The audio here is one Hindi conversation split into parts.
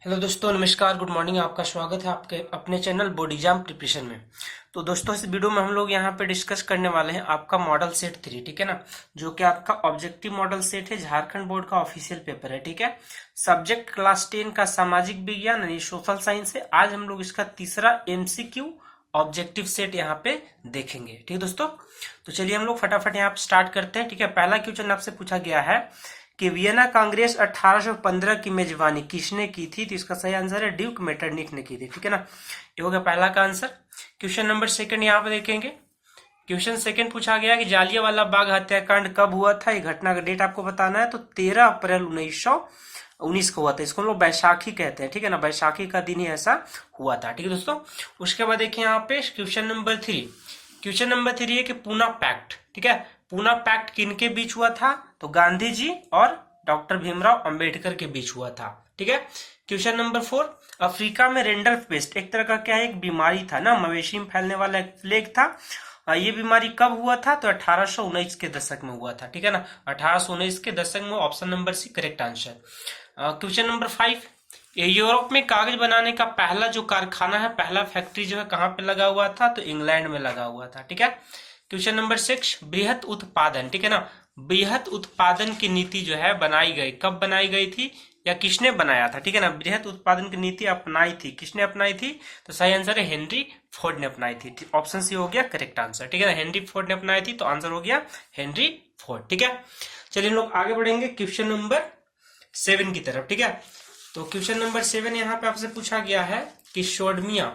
हेलो दोस्तों, नमस्कार, गुड मॉर्निंग। आपका स्वागत है आपके अपने चैनल बोर्ड एग्जाम प्रिपरेशन में। तो दोस्तों, इस वीडियो में हम लोग यहाँ पे डिस्कस करने वाले हैं आपका मॉडल सेट 3, ठीक है ना, जो कि आपका ऑब्जेक्टिव मॉडल सेट है, झारखंड बोर्ड का ऑफिशियल पेपर है, ठीक है। सब्जेक्ट क्लास 10 का सामाजिक विज्ञान यानी सोशल साइंस है। आज हम लोग इसका तीसरा MCQ ऑब्जेक्टिव सेट यहाँ पे देखेंगे, ठीक है दोस्तों। तो चलिए हम लोग फटाफट यहाँ पे स्टार्ट करते हैं, ठीक है। पहला क्वेश्चन आपसे पूछा गया है कि वियना कांग्रेस 1815 की मेजबानी किसने की थी? तो इसका सही आंसर है ड्यूक मेटरनिख ने की थी, ठीक है ना। ये हो गया पहला का आंसर। क्वेश्चन नंबर सेकंड यहाँ पे देखेंगे। क्वेश्चन सेकंड पूछा गया कि जालियांवाला बाग हत्याकांड कब हुआ था? ये घटना का डेट आपको बताना है। तो 13 अप्रैल 1919 को हुआ था। इसको हम लोग बैसाखी कहते हैं, ठीक है ना। बैसाखी का दिन ही ऐसा हुआ था, ठीक है दोस्तों। उसके बाद देखिए यहाँ पे क्वेश्चन नंबर 3। क्वेश्चन नंबर 3 है कि पूना पैक्ट, ठीक है। पूना पैक्ट किनके बीच हुआ था? तो गांधी जी और डॉक्टर भीमराव अंबेडकर के बीच हुआ था, ठीक है। Question number 4। अफ्रीका में रेंडल्फ पेस्ट एक तरह का क्या है, एक बीमारी था ना, मवेशी में फैलने वाला एक प्लेग था। ये बीमारी कब हुआ था? तो 1819 के दशक में हुआ था, ठीक है ना। 1819 के दशक में, option number C correct answer. Question number 5। Europe में कागज बनाने का पहला जो कारखाना है, पहला फैक्ट्री जो है, कहाँ पे लगा हुआ था? तो इंग्लैंड में लगा हुआ था, ठीक है। Question number 6। बृहत उत्पादन, ठीक है ना, बृहत उत्पादन की नीति जो है बनाई गई, कब बनाई गई थी या किसने बनाया था? ठीक है ना। बृहत उत्पादन की नीति अपनाई थी, किसने अपनाई थी? तो सही आंसर है हेनरी फोर्ड ने अपनाई थी। ऑप्शन सी हो गया करेक्ट आंसर, ठीक है ना। हेनरी फोर्ड ने अपनाई थी, तो आंसर हो गया हेनरी फोर्ड, ठीक है। चलिए हम लोग आगे बढ़ेंगे क्वेश्चन नंबर 7 की तरफ, ठीक है। तो क्वेश्चन नंबर 7 यहाँ पे आपसे पूछा गया है कि सोडमिया,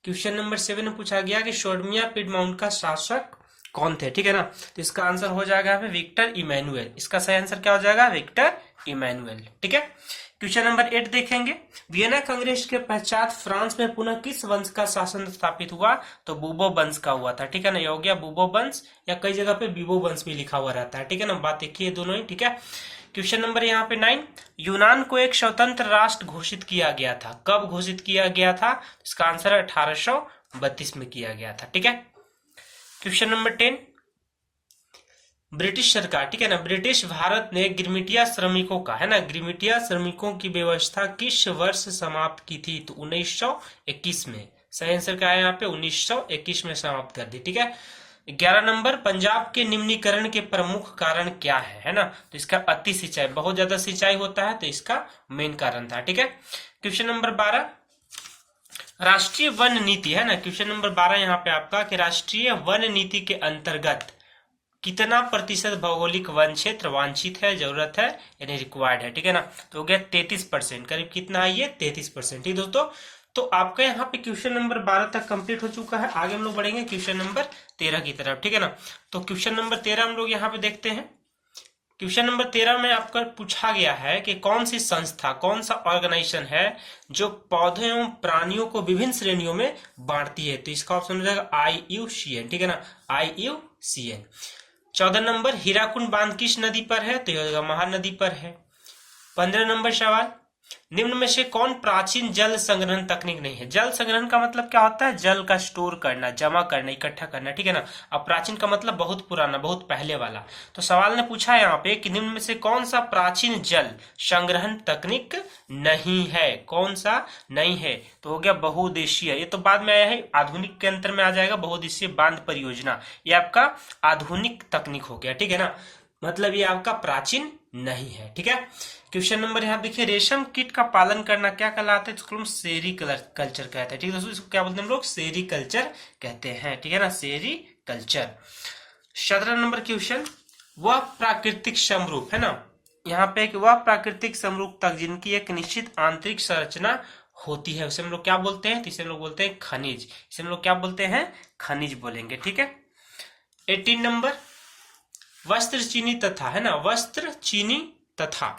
क्वेश्चन नंबर 7 में पूछा गया कि सोडमिया पिडमाउंट का शासक कौन थे, ठीक है ना। तो इसका आंसर हो जाएगा विक्टर इमैनुअल। इसका सही आंसर क्या हो जाएगा? विक्टर इमैनुअल, ठीक है। क्वेश्चन नंबर 8 देखेंगे। वियना कांग्रेस के पश्चात फ्रांस में पुनः किस वंश का शासन स्थापित हुआ? तो बूबो वंश का हुआ था, ठीक है ना। ये हो गया बूबो वंश, या कई जगह पे बीबो वंश भी लिखा हुआ रहता है, ठीक है ना। बात एक ही है दोनों ही, ठीक है। क्वेश्चन नंबर यहाँ पे 9। यूनान को एक स्वतंत्र राष्ट्र घोषित किया गया था, कब घोषित किया गया था? इसका आंसर 1832 में किया गया था, ठीक है। Question number 10। ब्रिटिश सरकार, ठीक है ना, ब्रिटिश भारत ने गिरमिटिया श्रमिकों का, है ना, गिरमिटिया श्रमिकों की व्यवस्था किस वर्ष समाप्त की थी? तो 1921 में। सही आंसर क्या है यहाँ पे? 1921 में समाप्त कर दी, ठीक है। 11 नंबर। पंजाब के निम्नीकरण के प्रमुख कारण क्या है ना? तो इसका अति सिंचाई, बहुत ज्यादा सिंचाई होता है, तो इसका मेन कारण था, ठीक है। Question number 12। राष्ट्रीय वन नीति, है ना, क्वेश्चन नंबर 12 यहाँ पे आपका कि राष्ट्रीय वन नीति के अंतर्गत कितना प्रतिशत भौगोलिक वन क्षेत्र वांछित है, जरूरत है, यानी रिक्वायर्ड है, ठीक है ना। तो हो गया 33%, करीब कितना है ये? 33%, ठीक दोस्तों। तो आपका यहाँ पे क्वेश्चन नंबर 12 तक कंप्लीट हो चुका है। आगे हम लोग बढ़ेंगे क्वेश्चन नंबर 13 की तरफ, ठीक है ना। तो क्वेश्चन नंबर 13 हम लोग यहाँ पे देखते हैं। क्वेश्चन नंबर 13 में आपका पूछा गया है कि कौन सी संस्था, कौन सा ऑर्गेनाइजेशन है जो पौधों एवं प्राणियों को विभिन्न श्रेणियों में बांटती है? तो इसका ऑप्शन हो जाएगा IUCN, ठीक है ना, IUCN। 14 नंबर। हीराकुंड बांध किस नदी पर है? तो यह महानदी पर है। 15 नंबर सवाल। निम्न में से कौन प्राचीन जल संग्रहण तकनीक नहीं है? जल संग्रहण का मतलब क्या होता है? जल का स्टोर करना, जमा करना, इकट्ठा करना, ठीक है ना। अब प्राचीन का मतलब बहुत पुराना, बहुत पहले वाला। तो सवाल ने पूछा है यहाँ पे कि निम्न में से कौन सा प्राचीन जल संग्रहण तकनीक नहीं है? कौन सा नहीं है? तो हो गया बहुउद्देशीय। ये तो बाद में आया है, आधुनिक के अंतर में आ जाएगा, बहुउद्देशीय बांध परियोजना। ये आपका आधुनिक तकनीक हो गया, ठीक है ना, मतलब ये आपका प्राचीन नहीं है, ठीक है। क्वेश्चन नंबर यहाँ देखिए। रेशम कीट का पालन करना क्या कहलाता है? इसको हम सेरी कल्चर कहते हैं, ठीक है दोस्तों। इसको क्या बोलते हैं हम लोग? सेरी कल्चर कहते हैं, ठीक है ना, सेरी कल्चर। 17 number question. वह प्राकृतिक समरूप, है ना, यहाँ पे कि वह प्राकृतिक समरूप तक जिनकी एक निश्चित आंतरिक संरचना होती है, उसे हम लोग क्या बोलते हैं? तो इसे हम लोग बोलते हैं खनिज। इसे हम लोग क्या बोलते हैं? खनिज बोलेंगे, ठीक है। 18 नंबर। वस्त्र चीनी तथा, है ना, वस्त्र चीनी तथा,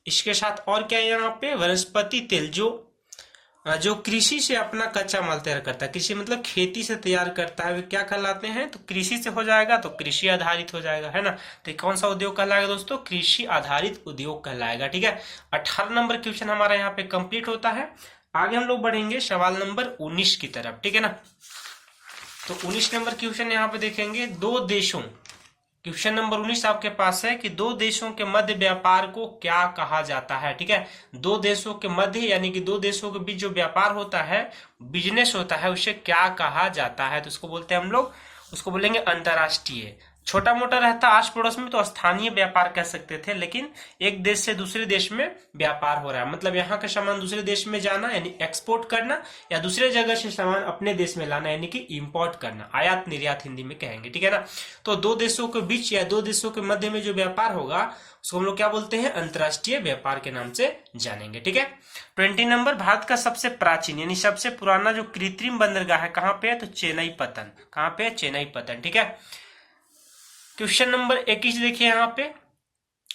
इसके साथ और क्या है यहाँ पे? वनस्पति तेल, जो कृषि से अपना कच्चा माल तैयार करता है, कृषि मतलब खेती से तैयार करता है, वे क्या कहलाते हैं? तो कृषि से हो जाएगा, तो कृषि आधारित हो जाएगा, है ना। तो कौन सा उद्योग कहलाएगा दोस्तों? कृषि आधारित उद्योग कहलाएगा, ठीक है। 18 नंबर क्वेश्चन हमारा यहाँ पे कंप्लीट होता है। आगे हम लोग बढ़ेंगे सवाल नंबर 19 की तरफ, ठीक है ना। तो 19 नंबर क्वेश्चन यहाँ पे देखेंगे। दो देशों क्वेश्चन नंबर 19 आपके पास है कि दो देशों के मध्य व्यापार को क्या कहा जाता है। ठीक है, दो देशों के मध्य यानी कि दो देशों के बीच जो व्यापार होता है, बिजनेस होता है, उसे क्या कहा जाता है? तो उसको बोलते हैं हम लोग, उसको बोलेंगे अंतरराष्ट्रीय। छोटा मोटा रहता आस पड़ोस में तो स्थानीय व्यापार कह सकते थे, लेकिन एक देश से दूसरे देश में व्यापार हो रहा है, मतलब यहाँ का सामान दूसरे देश में जाना यानी एक्सपोर्ट करना, या दूसरे जगह से सामान अपने देश में लाना यानी कि इंपोर्ट करना, आयात निर्यात हिंदी में कहेंगे। ठीक है ना, तो दो देशों के बीच या दो देशों के मध्य में जो व्यापार होगा उसको हम लोग क्या बोलते हैं? अंतरराष्ट्रीय व्यापार के नाम से जानेंगे। ठीक है, 20 नंबर, भारत का सबसे प्राचीन यानी सबसे पुराना जो कृत्रिम बंदरगाह है कहाँ पे है? तो चेन्नई पत्तन। कहाँ पे है? चेन्नई पत्तन। ठीक है, क्वेश्चन नंबर 21 देखिए यहाँ पे,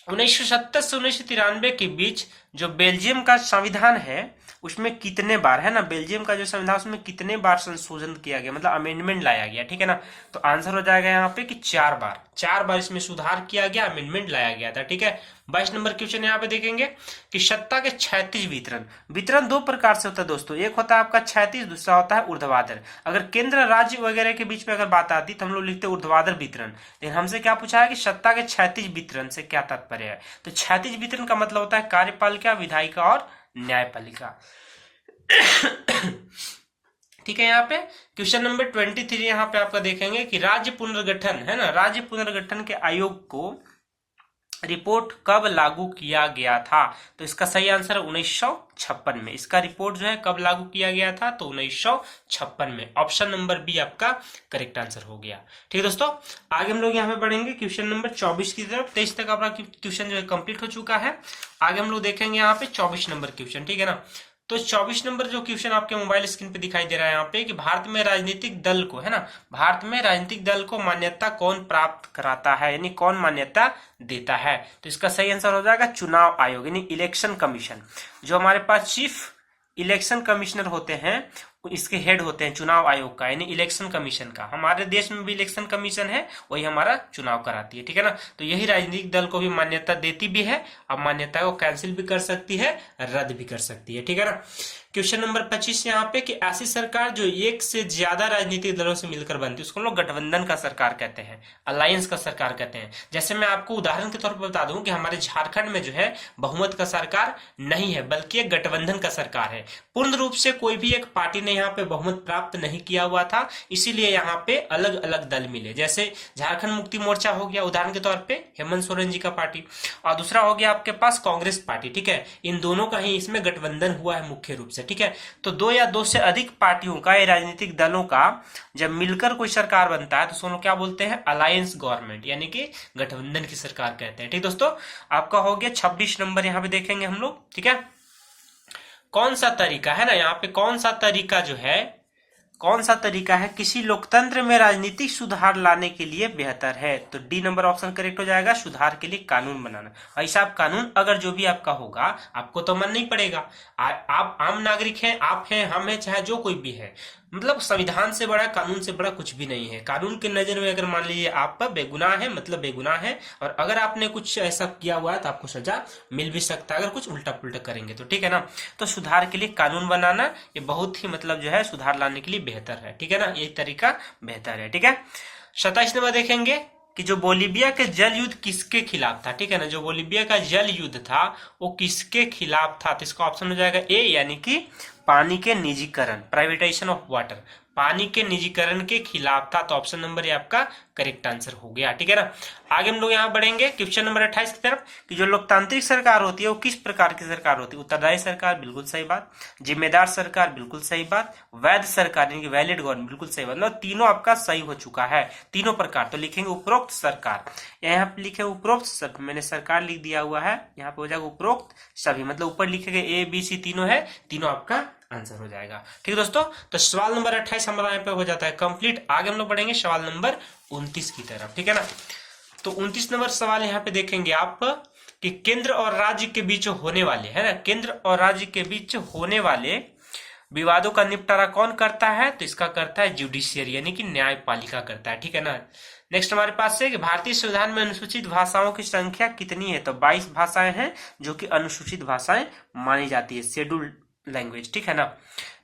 1970 से 1993 के बीच जो बेल्जियम का संविधान है उसमें कितने बार, है ना, बेल्जियम का जो संविधान उसमें कितने बार संशोधन किया गया, मतलब अमेंडमेंट लाया गया। ठीक है ना, तो आंसर हो जाएगा यहाँ पे कि 4 बार। 4 बार इसमें सुधार किया गया, अमेंडमेंट लाया गया था। ठीक है, 22 नंबर क्वेश्चन यहाँ पे देखेंगे कि सत्ता के क्षैतिज वितरण। वितरण दो प्रकार से होता है दोस्तों, एक होता है आपका क्षैतिज, दूसरा होता है ऊर्ध्वाधर। अगर केंद्र राज्य वगैरह के बीच में अगर बात आती तो हम लोग लिखते ऊर्ध्वाधर वितरण, लेकिन हमसे क्या पूछा है कि सत्ता के क्षैतिज वितरण से क्या तात्पर्य है? तो क्षैतिज वितरण का मतलब होता है कार्यपालिका, विधायिका और न्यायपालिका। ठीक है, यहाँ पे क्वेश्चन नंबर 23 यहाँ पे आपका देखेंगे कि राज्य पुनर्गठन, है ना, राज्य पुनर्गठन के आयोग को रिपोर्ट कब लागू किया गया था? तो इसका सही आंसर है 1956 में। इसका रिपोर्ट जो है कब लागू किया गया था? तो 1956 में। ऑप्शन नंबर बी आपका करेक्ट आंसर हो गया। ठीक है दोस्तों, आगे हम लोग यहाँ पे बढ़ेंगे क्वेश्चन नंबर 24 की तरफ। 23 तक आपका क्वेश्चन जो है कंप्लीट हो चुका है। आगे हम लोग देखेंगे यहाँ पे 24 नंबर क्वेश्चन। ठीक है ना, तो 24 नंबर जो क्वेश्चन आपके मोबाइल स्क्रीन पे दिखाई दे रहा है यहाँ पे कि भारत में राजनीतिक दल को, है ना, भारत में राजनीतिक दल को मान्यता कौन प्राप्त कराता है, यानी कौन मान्यता देता है? तो इसका सही आंसर हो जाएगा चुनाव आयोग यानी इलेक्शन कमीशन। जो हमारे पास चीफ इलेक्शन कमिश्नर होते हैं, इसके हेड होते हैं चुनाव आयोग का यानी इलेक्शन कमीशन का। हमारे देश में भी इलेक्शन कमीशन है, वही हमारा चुनाव कराती है। ठीक है ना, तो यही राजनीतिक दल को भी मान्यता देती भी है, अब मान्यता को कैंसिल भी कर सकती है, रद्द भी कर सकती है। ठीक है ना, क्वेश्चन नंबर 25 यहाँ पे कि ऐसी सरकार जो एक से ज्यादा राजनीतिक दलों से मिलकर बनती है उसको लोग गठबंधन का सरकार कहते हैं, अलायंस का सरकार कहते हैं। जैसे मैं आपको उदाहरण के तौर पर बता दूं कि हमारे झारखंड में जो है बहुमत का सरकार नहीं है, बल्कि एक गठबंधन का सरकार है। पूर्ण रूप से कोई भी एक पार्टी ने यहाँ पे बहुमत प्राप्त नहीं किया हुआ था, इसीलिए यहाँ पे अलग अलग दल मिले। जैसे झारखंड मुक्ति मोर्चा हो गया उदाहरण के तौर पे, हेमंत सोरेन जी का पार्टी, और दूसरा हो गया आपके पास कांग्रेस पार्टी। ठीक है, इन दोनों का ही इसमें गठबंधन हुआ है मुख्य रूप से। ठीक है, तो दो या दो से अधिक पार्टियों का या राजनीतिक दलों का जब मिलकर कोई सरकार बनता है तो उसको क्या बोलते हैं? अलायंस गवर्नमेंट, यानी कि गठबंधन की सरकार कहते हैं। ठीक दोस्तों, आपका हो गया 26 नंबर, यहाँ पे देखेंगे हम लोग। ठीक है, कौन सा तरीका है ना, यहाँ पे कौन सा तरीका जो है, कौन सा तरीका है किसी लोकतंत्र में राजनीतिक सुधार लाने के लिए बेहतर है? तो डी नंबर ऑप्शन करेक्ट हो जाएगा, सुधार के लिए कानून बनाना। ऐसा आप कानून अगर जो भी आपका होगा आपको तो मन नहीं पड़ेगा, आप आम नागरिक हैं, आप हैं, हम हैं, चाहे जो कोई भी है, मतलब संविधान से बड़ा, कानून से बड़ा कुछ भी नहीं है। कानून की नजर में अगर मान लीजिए आप पर बेगुनाह है, मतलब बेगुनाह है, और अगर आपने कुछ ऐसा किया हुआ है तो आपको सजा मिल भी सकता है अगर कुछ उल्टा पुल्टा करेंगे तो। ठीक है ना, तो सुधार के लिए कानून बनाना ये बहुत ही मतलब जो है सुधार लाने के लिए बेहतर है। ठीक है ना, ये तरीका बेहतर है। ठीक है, 27 नंबर देखेंगे कि जो बोलीविया के जल युद्ध किसके खिलाफ था? ठीक है ना, जो बोलीविया का जल युद्ध था वो किसके खिलाफ था? तो इसका ऑप्शन हो जाएगा ए, यानी कि पानी के निजीकरण, प्राइवेटाइजेशन ऑफ वाटर, पानी के निजीकरण के खिलाफ था। तो ऑप्शन नंबर ये आपका करेक्ट आंसर हो गया। ठीक है ना, आगे हम लोग यहाँ बढ़ेंगे क्वेश्चन नंबर 28 की तरफ कि जो लोकतांत्रिक सरकार होती है वो किस प्रकार की सरकार होती है? उत्तरदायी सरकार, बिल्कुल सही बात। जिम्मेदार सरकार, बिल्कुल सही बात। वैध सरकार यानी कि वैलिड गवर्नमेंट, बिल्कुल सही बात। मतलब तीनों आपका सही हो चुका है, तीनों प्रकार। तो लिखेंगे उपरोक्त सरकार, यहाँ पे लिखे उपरोक्त सभी, मैंने सरकार लिख दिया हुआ है, यहाँ पे हो जाएगा उपरोक्त सभी, मतलब ऊपर लिखेंगे ए बी सी तीनों है, तीनों आपका आंसर हो जाएगा। ठीक है दोस्तों, तो सवाल नंबर 28 हमारा यहाँ पे हो जाता है कंप्लीट। आगे हम लोग बढ़ेंगे सवाल नंबर 29 की तरफ। ठीक है ना, तो 29 नंबर सवाल यहाँ पे देखेंगे आप कि केंद्र और राज्य के बीच होने वाले, है ना, केंद्र और राज्य के बीच होने वाले विवादों का निपटारा कौन करता है? तो इसका करता है जुडिशियरी यानी कि न्यायपालिका करता है। ठीक है ना, नेक्स्ट हमारे पास है कि भारतीय संविधान में अनुसूचित भाषाओं की संख्या कितनी है? तो 22 भाषाएं हैं जो कि अनुसूचित भाषाएं मानी जाती है, शेड्यूल्ड लैंग्वेज। ठीक है ना,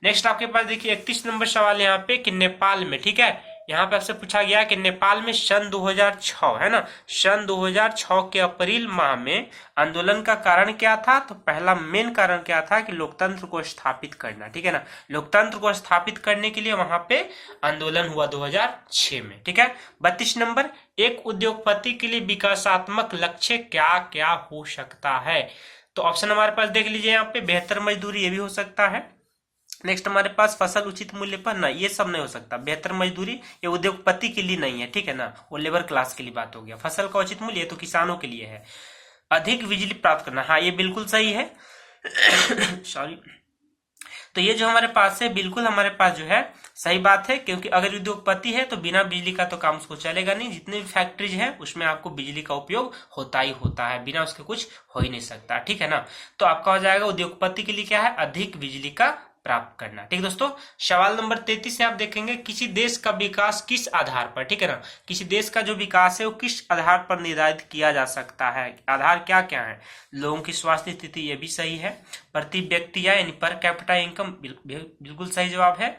नेक्स्ट आपके पास देखिए 31 नंबर सवाल यहाँ पे कि नेपाल में, ठीक है, यहाँ पे आपसे पूछा गया कि नेपाल में सन 2006 है ना, सन 2006 के अप्रैल माह में आंदोलन का कारण क्या था? तो पहला मेन कारण क्या था कि लोकतंत्र को स्थापित करना, ठीक है ना, लोकतंत्र को स्थापित करने के लिए वहां पे आंदोलन हुआ 2006 में, ठीक है। 32 नंबर, एक उद्योगपति के लिए विकासात्मक लक्ष्य क्या क्या हो सकता है? तो ऑप्शन हमारे पास देख लीजिए यहाँ पे, बेहतर मजदूरी, ये भी हो सकता है। नेक्स्ट हमारे पास फसल उचित मूल्य पर, ना ये सब नहीं हो सकता। बेहतर मजदूरी ये उद्योगपति के लिए नहीं है, ठीक है ना, वो लेबर क्लास के लिए बात हो गया। फसल का उचित मूल्य तो किसानों के लिए है। अधिक बिजली प्राप्त करना, हाँ ये बिल्कुल सही है सॉरी। तो ये जो हमारे पास है बिल्कुल हमारे पास जो है सही बात है, क्योंकि अगर उद्योगपति है तो बिना बिजली का तो काम उसको चलेगा नहीं। जितने भी फैक्ट्रीज है उसमें आपको बिजली का उपयोग होता ही होता है, बिना उसके कुछ हो ही नहीं सकता, ठीक है ना। तो आपका हो जाएगा उद्योगपति के लिए क्या है? अधिक बिजली का प्राप्त करना, ठीक दोस्तों। सवाल नंबर 33 से आप देखेंगे, किसी देश का विकास किस आधार पर, ठीक है ना, किसी देश का जो विकास है वो किस आधार पर निर्धारित किया जा सकता है? आधार क्या क्या है? लोगों की स्वास्थ्य स्थिति, ये भी सही है। प्रति व्यक्ति या यानी पर कैपिटा इनकम, बिल्कुल सही जवाब है।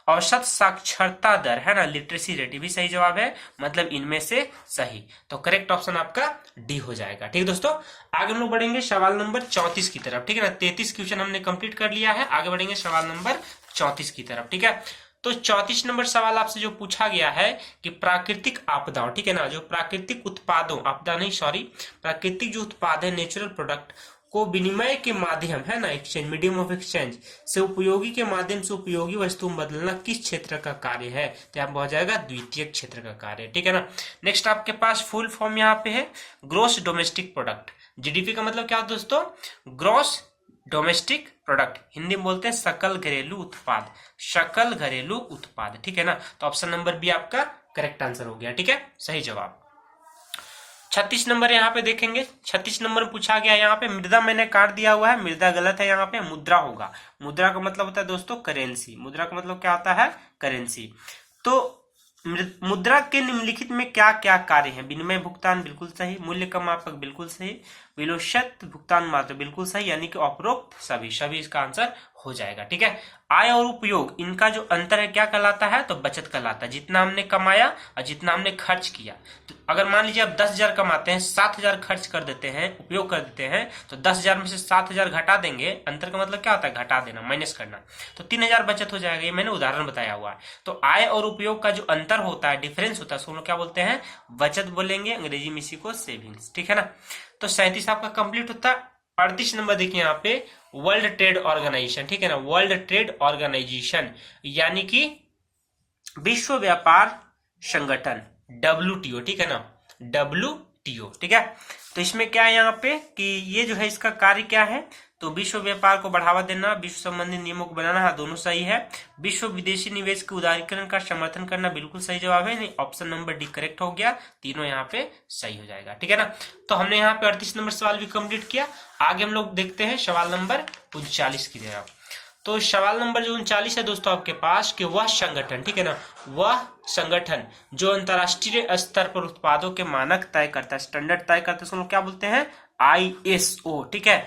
औसत साक्षरता दर है ना, लिटरेसी रेट, भी सही जवाब है, मतलब इनमें से सही। तो करेक्ट ऑप्शन आपका डी हो जाएगा, ठीक दोस्तों। आगे हम लोग बढ़ेंगे सवाल नंबर 34 की तरफ, ठीक है ना। 33 क्वेश्चन हमने कंप्लीट कर लिया है, आगे बढ़ेंगे सवाल नंबर 34 की तरफ, ठीक है। तो 34 नंबर सवाल आपसे जो पूछा गया है कि प्राकृतिक आपदाओं, ठीक है ना, जो प्राकृतिक उत्पादों, आपदा नहीं सॉरी, प्राकृतिक जो उत्पाद है, नेचुरल प्रोडक्ट को विनिमय के माध्यम है ना, एक्सचेंज, मीडियम ऑफ एक्सचेंज से उपयोगी के माध्यम से उपयोगी वस्तु में बदलना किस क्षेत्र का कार्य है? तो यहाँ हो जाएगा द्वितीय क्षेत्र का कार्य, ठीक है ना। नेक्स्ट आपके पास फुल फॉर्म यहाँ पे है ग्रोस डोमेस्टिक प्रोडक्ट। जीडीपी का मतलब क्या होता है दोस्तों? ग्रोस डोमेस्टिक प्रोडक्ट, हिंदी में बोलते हैं सकल घरेलू उत्पाद, सकल घरेलू उत्पाद, ठीक है ना। तो ऑप्शन नंबर बी आपका करेक्ट आंसर हो गया, ठीक है, सही जवाब। 36 नंबर यहाँ पे देखेंगे, 36 नंबर पूछा गया यहाँ पे, मृदा मैंने काट दिया हुआ है, मृदा गलत है, यहाँ पे मुद्रा होगा। मुद्रा का मतलब होता है दोस्तों करेंसी, मुद्रा का मतलब क्या होता है? करेंसी। तो मुद्रा के निम्नलिखित में क्या क्या कार्य हैं? विनिमय भुगतान बिल्कुल सही, मूल्य का मापक बिल्कुल सही, विलोषित भुगतान मात्र बिल्कुल सही, यानी कि उपरोक्त सभी, सभी इसका आंसर हो जाएगा, ठीक है। आय और उपयोग, इनका जो अंतर है क्या कहलाता है? तो बचत कहलाता है। जितना हमने कमाया और जितना हमने खर्च किया, तो अगर मान लीजिए आप 10,000 कमाते हैं, 7,000 खर्च कर देते हैं, उपयोग कर देते हैं, तो 10,000 में से 7,000 घटा देंगे। अंतर का मतलब क्या होता है? घटा देना, माइनस करना, तो 3,000 बचत हो जाएगा। ये मैंने उदाहरण बताया हुआ है। तो आय और उपयोग का जो अंतर होता है, डिफरेंस होता है, उसको क्या बोलते हैं? बचत बोलेंगे, अंग्रेजी में इसी को सेविंग्स, ठीक है ना। तो 37 आपका कंप्लीट होता है। 38 नंबर देखिए यहाँ पे, वर्ल्ड ट्रेड ऑर्गेनाइजेशन, ठीक है ना, वर्ल्ड ट्रेड ऑर्गेनाइजेशन यानी कि विश्व व्यापार संगठन, WTO, ठीक है ना, WTO, ठीक है। तो इसमें क्या है यहाँ पे कि ये जो है इसका कार्य क्या है? तो विश्व व्यापार को बढ़ावा देना, विश्व संबंधी नियमों को बनाना, हाँ दोनों सही है। विश्व विदेशी निवेश के उदारीकरण का समर्थन करना बिल्कुल सही जवाब है, नहीं ऑप्शन नंबर डी करेक्ट हो गया, तीनों यहाँ पे सही हो जाएगा, ठीक है ना। तो हमने यहाँ पे 38 नंबर सवाल भी कंप्लीट किया। आगे हम लोग देखते हैं सवाल नंबर 39 की तरफ। तो सवाल नंबर जो 39 है दोस्तों आपके पास, कि वह संगठन, ठीक है ना, वह संगठन जो अंतरराष्ट्रीय स्तर पर उत्पादों के मानक तय करता है, स्टैंडर्ड तय करता है, उसको क्या बोलते हैं? ISO, ठीक है।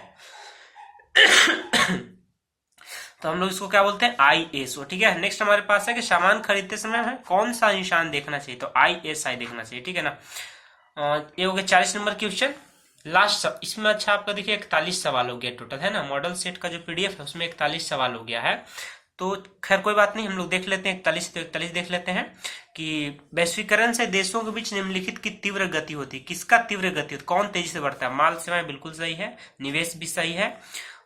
तो हम लोग इसको क्या बोलते हैं? ISO, ठीक है। नेक्स्ट हमारे पास है कि सामान खरीदते समय हमें कौन सा निशान देखना चाहिए? तो ISI देखना चाहिए, ठीक है ना। ये हो गया 40 नंबर क्वेश्चन। लास्ट इसमें अच्छा आपका देखिए 41 सवाल हो गया टोटल, है ना। मॉडल सेट का जो PDF है उसमें 41 सवाल हो गया है। तो खैर कोई बात नहीं, हम लोग देख लेते हैं 41 तो 41 देख लेते हैं कि वैश्वीकरण से देशों के बीच निम्नलिखित की तीव्र गति होती है। किसका तीव्र गति होती है? कौन तेजी से बढ़ता है? माल सेवाएं बिल्कुल सही है, निवेश भी सही है,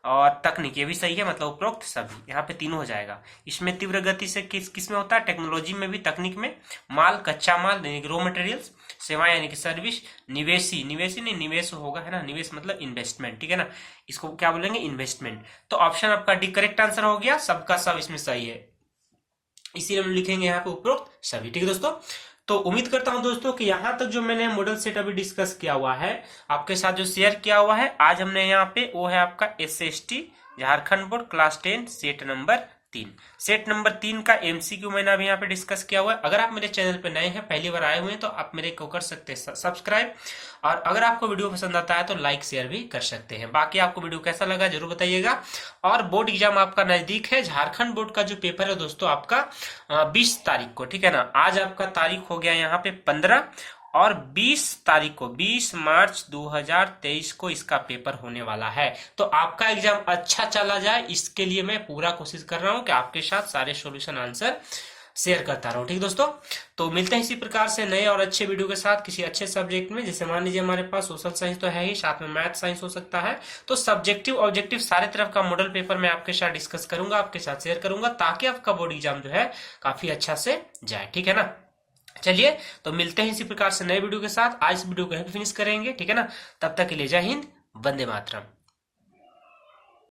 और तकनीक ये भी सही है, मतलब उपरोक्त सभी, यहाँ पे तीनों हो जाएगा। इसमें तीव्र गति से किस में होता है? टेक्नोलॉजी में भी, तकनीक में, माल, कच्चा माल, रो मटेरियल्स, सेवाएं यानी कि सर्विस, निवेशी नहीं, निवेश होगा, है ना, निवेश मतलब इन्वेस्टमेंट, ठीक है ना, इसको क्या बोलेंगे? इन्वेस्टमेंट। तो ऑप्शन आपका डी करेक्ट आंसर हो गया, सबका सब इसमें सही है, इसीलिए हम लिखेंगे यहाँ पे उपरोक्त सभी, ठीक है दोस्तों। तो उम्मीद करता हूं दोस्तों कि यहाँ तक जो मैंने मॉडल सेट अभी डिस्कस किया हुआ है, आपके साथ जो शेयर किया हुआ है आज हमने यहाँ पे, वो है आपका SST Jharkhand board class 10 set number 3। Set number 3 का एमसीक्यू मैंने अभी यहाँ पे डिस्कस किया हुआ है। अगर आप मेरे चैनल पे नए हैं, पहली बार आए हुए हैं, तो आप मेरे को कर सकते हैं सब्सक्राइब, और अगर आपको वीडियो पसंद आता है तो लाइक शेयर भी कर सकते हैं। बाकी आपको वीडियो कैसा लगा जरूर बताइएगा। और बोर्ड एग्जाम आपका नजदीक है। झारखंड बोर्ड का जो पेपर है दोस्तों आपका 20 तारीख को, ठीक है ना। आज आपका तारीख हो गया यहाँ पे 15, और 20 तारीख को, 20 मार्च 2023 को इसका पेपर होने वाला है। तो आपका एग्जाम अच्छा चला जाए, इसके लिए मैं पूरा कोशिश कर रहा हूं कि आपके साथ सारे सॉल्यूशन आंसर शेयर करता रहूं। ठीक दोस्तों, तो मिलते हैं इसी प्रकार से नए और अच्छे वीडियो के साथ किसी अच्छे सब्जेक्ट में। जैसे मान लीजिए हमारे पास सोशल साइंस तो है ही, साथ में मैथ साइंस हो सकता है, तो सब्जेक्टिव ऑब्जेक्टिव सारे तरफ का मॉडल पेपर मैं आपके साथ डिस्कस करूंगा, आपके साथ शेयर करूंगा, ताकि आपका बोर्ड एग्जाम जो है काफी अच्छा से जाए। ठीक है ना। चलिए, तो मिलते हैं इसी प्रकार से नए वीडियो के साथ। आज इस वीडियो को यहीं फिनिश करेंगे, ठीक है ना। तब तक के लिए जय हिंद, वंदे मातरम।